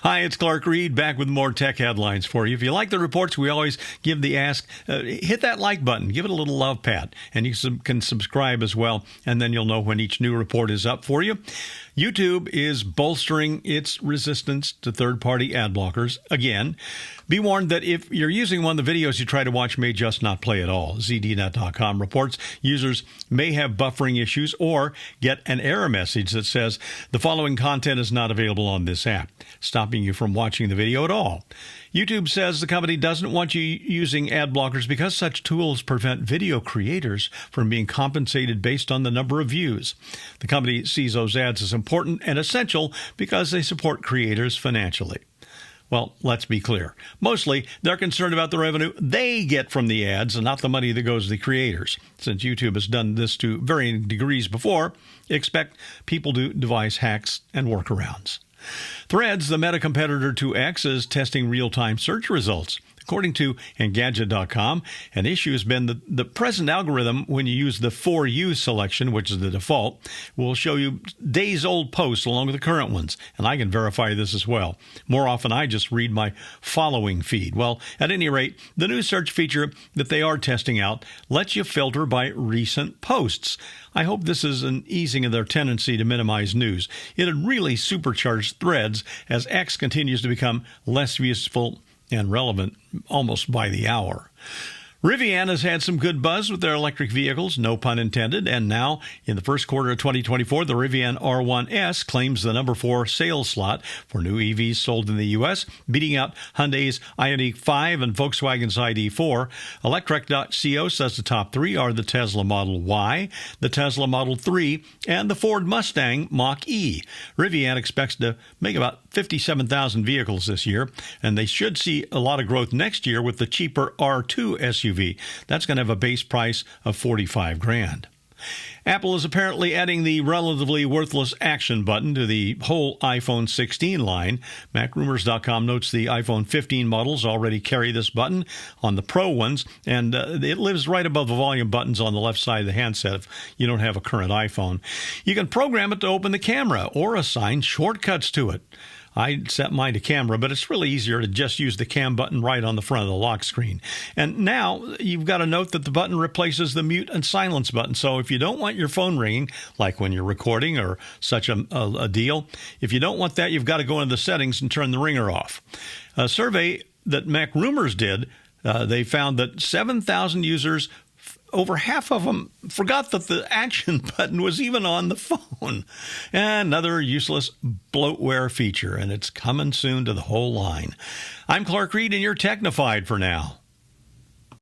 Hi, it's Clark Reid back with more tech headlines for you. If you like the reports, we always give the ask, hit that like button, give it a little love pat, and you can subscribe as well, and then you'll know when each new report is up for you. YouTube is bolstering its resistance to third-party ad blockers again. Be warned that if you're using one, the videos you try to watch may just not play at all. ZDNet.com reports users may have buffering issues or get an error message that says the following content is not available on this app, stopping you from watching the video at all. YouTube says the company doesn't want you using ad blockers because such tools prevent video creators from being compensated based on the number of views. The company sees those ads as important and essential because they support creators financially. Well, let's be clear. Mostly, they're concerned about the revenue they get from the ads and not the money that goes to the creators. Since YouTube has done this to varying degrees before, expect people to devise hacks and workarounds. Threads, the meta competitor to X, is testing real-time search results. According to Engadget.com, an issue has been the present algorithm, when you use the For You selection, which is the default, will show you days-old posts along with the current ones. And I can verify this as well. More often, I just read my following feed. Well, at any rate, the new search feature that they are testing out lets you filter by recent posts. I hope this is an easing of their tendency to minimize news. It had really supercharged Threads as X continues to become less useful and relevant almost by the hour. Rivian has had some good buzz with their electric vehicles, no pun intended, and now, in the first quarter of 2024, the Rivian R1S claims the number 4 sales slot for new EVs sold in the U.S., beating out Hyundai's Ioniq 5 and Volkswagen's ID4. Electrek.co says the top 3 are the Tesla Model Y, the Tesla Model 3, and the Ford Mustang Mach-E. Rivian expects to make about 57,000 vehicles this year, and they should see a lot of growth next year with the cheaper R2 SUV. That's going to have a base price of $45,000. Apple is apparently adding the relatively worthless action button to the whole iPhone 16 line. MacRumors.com notes the iPhone 15 models already carry this button on the Pro ones, and it lives right above the volume buttons on the left side of the handset if you don't have a current iPhone. You can program it to open the camera or assign shortcuts to it. I set mine to camera, but it's really easier to just use the cam button right on the front of the lock screen. And now you've got to note that the button replaces the mute and silence button. So if you don't want your phone ringing, like when you're recording or such a deal, if you don't want that, you've got to go into the settings and turn the ringer off. A survey that MacRumors did, they found that 7,000 users, over half of them forgot that the action button was even on the phone. Another useless bloatware feature, and it's coming soon to the whole line. I'm Clark Reid, and you're Technified for now.